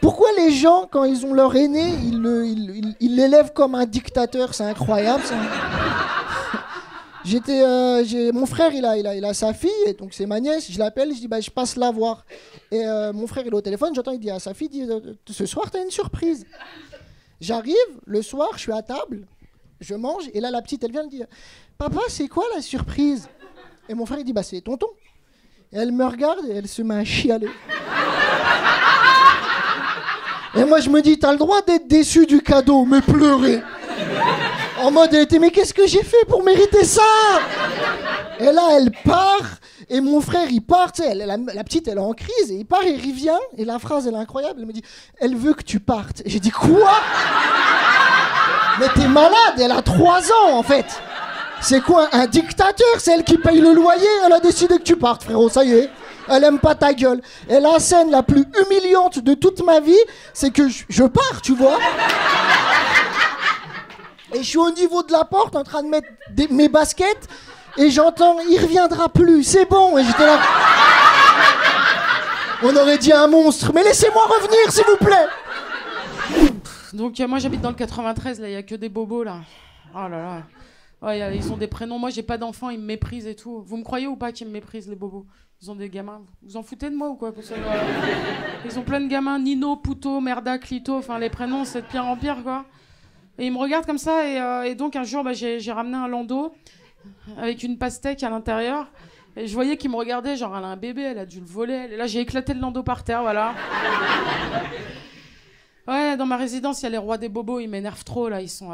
Pourquoi les gens, quand ils ont leur aîné, ils l'élèvent comme un dictateur? C'est incroyable, ça. Mon frère, il a sa fille, et donc c'est ma nièce. Je l'appelle, je dis, je passe la voir. Et mon frère, il est au téléphone, j'entends, il dit à sa fille, ce soir, t'as une surprise. J'arrive, le soir, je suis à table, je mange, et là, la petite, elle vient me dire, papa, c'est quoi la surprise? Et mon frère, il dit, c'est tonton. Et elle me regarde, et elle se met à chialer. Et moi, je me dis, t'as le droit d'être déçu du cadeau, mais pleurer. En mode, elle était, mais qu'est-ce que j'ai fait pour mériter ça? Et là, elle part, et mon frère, il part, tu sais, la petite, elle est en crise, et il part, et il revient, et la phrase, elle est incroyable, elle me dit, elle veut que tu partes. Et j'ai dit, quoi? Mais t'es malade, elle a 3 ans, en fait. C'est quoi, un dictateur? C'est elle qui paye le loyer, elle a décidé que tu partes, frérot, ça y est. Elle aime pas ta gueule. Et la scène la plus humiliante de toute ma vie, c'est que je pars, tu vois. Et je suis au niveau de la porte en train de mettre mes baskets et j'entends « il reviendra plus, c'est bon » et j'étais là... On aurait dit un monstre, mais laissez-moi revenir s'il vous plaît. Donc moi j'habite dans le 93, là il y a que des bobos là. Oh là là. Ouais, ils ont des prénoms, moi j'ai pas d'enfants, ils me méprisent et tout. Vous me croyez ou pas qu'ils me méprisent les bobos? Ils ont des gamins. Vous en foutez de moi ou quoi? Parce que, ils ont plein de gamins, Nino, Puto, Merda, Clito, enfin les prénoms c'est de pire en pire quoi. Et ils me regardent comme ça et donc un jour j'ai ramené un landau avec une pastèque à l'intérieur et je voyais qu'ils me regardaient genre elle a un bébé, elle a dû le voler. Et là j'ai éclaté le landau par terre, voilà. Ouais, dans ma résidence il y a les rois des bobos, ils m'énervent trop là, ils sont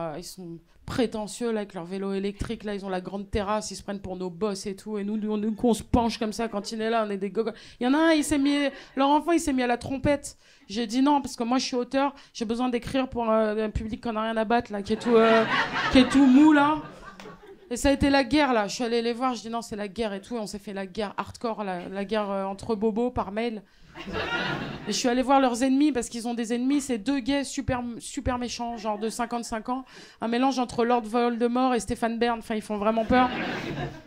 prétentieux là, avec leur vélo électrique là, ils ont la grande terrasse, ils se prennent pour nos boss et tout, et nous on se penche comme ça quand il est là, on est des gogos. Il y en a un, leur enfant il s'est mis à la trompette. J'ai dit non parce que moi je suis auteur, j'ai besoin d'écrire pour un public qu'on a rien à battre là, qui est tout mou là. Et ça a été la guerre là, je suis allée les voir, je dis non c'est la guerre et tout, et on s'est fait la guerre hardcore, la guerre entre bobos par mail. Et je suis allée voir leurs ennemis parce qu'ils ont des ennemis, c'est 2 gays super méchants, genre de 55 ans, un mélange entre Lord Voldemort et Stéphane Bern, enfin ils font vraiment peur.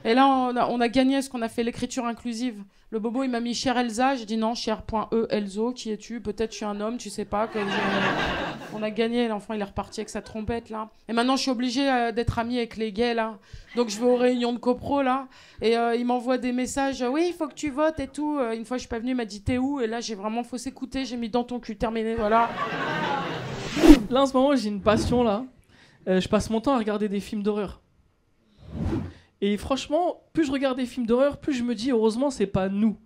Et là on a gagné ce qu'on a fait l'écriture inclusive. Le bobo il m'a mis Cher Elsa, j'ai dit non, Cher.E Elzo, qui es-tu? Peut-être je suis un homme, tu sais pas. On a gagné, l'enfant il est reparti avec sa trompette là. Et maintenant je suis obligée d'être amie avec les gays là. Donc je vais aux réunions de copro là, et il m'envoie des messages, oui il faut que tu votes et tout. Une fois je suis pas venue, il m'a dit t'es où? Et là j'ai vraiment faut s'écouter, j'ai mis dans ton cul, terminé, voilà. Là en ce moment j'ai une passion là, je passe mon temps à regarder des films d'horreur. Et franchement, plus je regarde des films d'horreur, plus je me dis heureusement c'est pas nous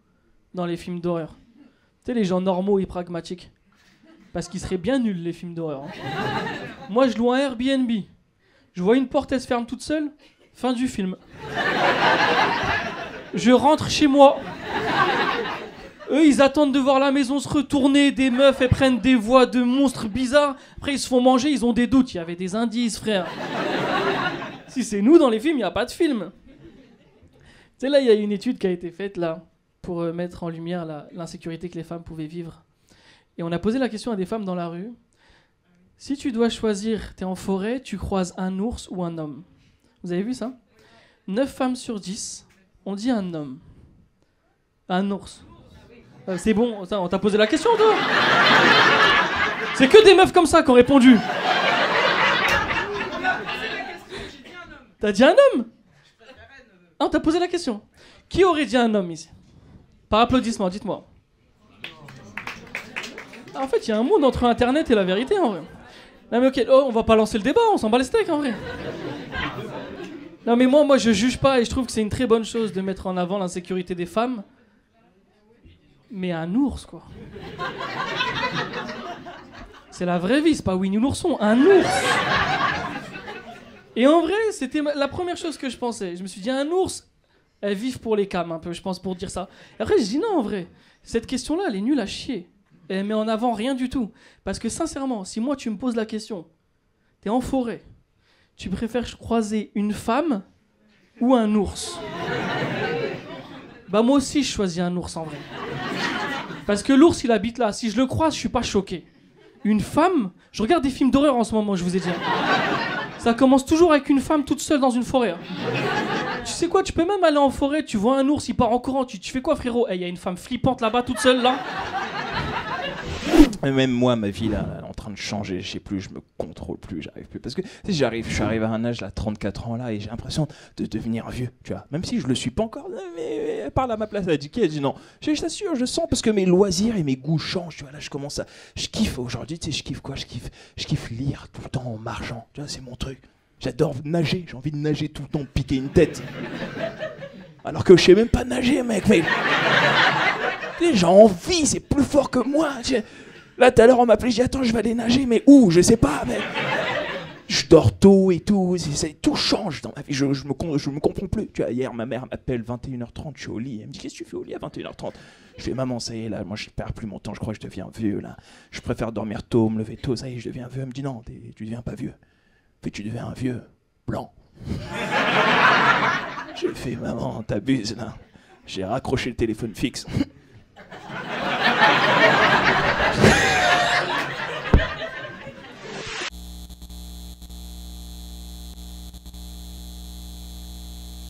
dans les films d'horreur. Tu sais les gens normaux et pragmatiques. Parce qu'ils seraient bien nuls les films d'horreur. Hein. Moi je loue un Airbnb, je vois une porte elle se ferme toute seule, fin du film. Je rentre chez moi. Eux, ils attendent de voir la maison se retourner, des meufs, elles prennent des voix de monstres bizarres. Après, ils se font manger, ils ont des doutes. Il y avait des indices, frère. Si c'est nous dans les films, il n'y a pas de film. Tu sais, là, il y a une étude qui a été faite, là, pour mettre en lumière l'insécurité que les femmes pouvaient vivre. Et on a posé la question à des femmes dans la rue. Si tu dois choisir, t'es en forêt, tu croises un ours ou un homme. Vous avez vu ça? 9 femmes sur 10 ont dit un homme. Un ours. C'est bon, on t'a posé la question, toi. C'est que des meufs comme ça qui ont répondu. T'as dit un homme? Ah, on t'a posé la question. Qui aurait dit un homme ici? Par applaudissement, dites-moi. En fait, il y a un monde entre Internet et la vérité, en vrai. Non mais ok, on va pas lancer le débat, on s'en bat les steaks, en vrai. Non mais moi je juge pas et je trouve que c'est une très bonne chose de mettre en avant l'insécurité des femmes. Mais un ours, quoi. C'est la vraie vie, c'est pas Winnie l'ourson, un ours. Et en vrai, c'était la première chose que je pensais. Je me suis dit, un ours, elles vivent pour les cams un peu, je pense, pour dire ça. Et après, je dis non, en vrai, cette question-là, elle est nulle à chier. Elle met en avant rien du tout. Parce que sincèrement, si moi tu me poses la question, t'es en forêt, tu préfères croiser une femme ou un ours? Bah moi aussi je choisis un ours en vrai. Parce que l'ours il habite là, si je le croise je suis pas choqué. Une femme, je regarde des films d'horreur en ce moment, je vous ai dit. Ça commence toujours avec une femme toute seule dans une forêt. Tu sais quoi, tu peux même aller en forêt, tu vois un ours, il part en courant, tu fais quoi frérot? Il y a une femme flippante là-bas toute seule là. Et même moi, ma vie, là, elle est en train de changer. Je sais plus, je me contrôle plus, j'arrive plus. Parce que tu sais, je suis arrivé à un âge, là, 34 ans, là, et j'ai l'impression de devenir vieux, tu vois. Même si je le suis pas encore, mais elle parle à ma place. Elle dit, qui? Elle dit non. Je t'assure, je sens, parce que mes loisirs et mes goûts changent, tu vois. Là, je commence à. Je kiffe aujourd'hui, tu sais, je kiffe quoi? Je kiffe lire tout le temps en marchant. Tu vois, c'est mon truc. J'adore nager, j'ai envie de nager tout le temps, de piquer une tête. Alors que je sais même pas nager, mec, mais. J'ai envie, c'est plus fort que moi. Là, tout à l'heure, on m'appelait, je dis attends, je vais aller nager, mais où? Je sais pas, mais. Je dors tôt et tout, tout change dans ma vie, je me comprends plus. Tu vois, hier, ma mère m'appelle 21h30, je suis au lit, elle me dit qu'est-ce que tu fais au lit à 21h30? Je fais maman, ça y est, là, moi je perds plus mon temps, je crois que je deviens vieux, là. Je préfère dormir tôt, me lever tôt, ça y est, je deviens vieux. Elle me dit non, tu deviens pas vieux. Puis tu deviens un vieux blanc. J'ai fait maman, t'abuses là. J'ai raccroché le téléphone fixe.